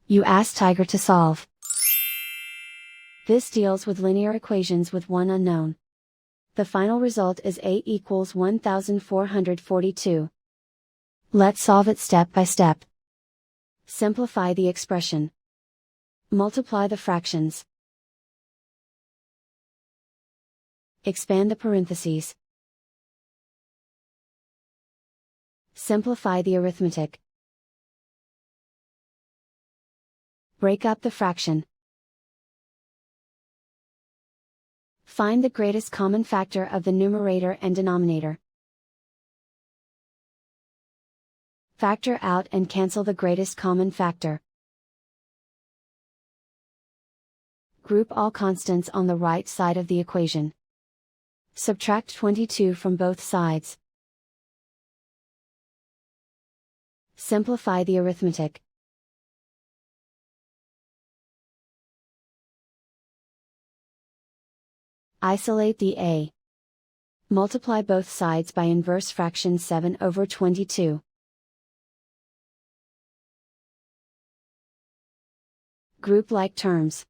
You ask Tiger to solve. This deals with linear equations with one unknown. The final result is a equals 1442. Let's solve it step by step. Simplify the expression. Multiply the fractions. Expand the parentheses. Simplify the arithmetic. Break up the fraction. Find the greatest common factor of the numerator and denominator. Factor out and cancel the greatest common factor. Group all constants on the right side of the equation. Subtract 22 from both sides. Simplify the arithmetic. Isolate the a. Multiply both sides by inverse fraction 7 over 22. Group like terms.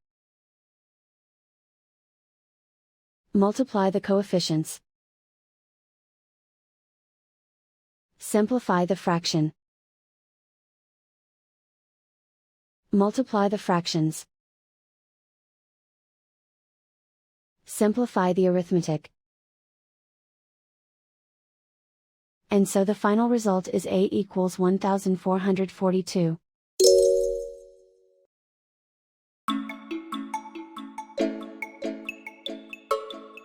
Multiply the coefficients. Simplify the fraction. Multiply the fractions. Simplify the arithmetic. And so the final result is a equals 1442.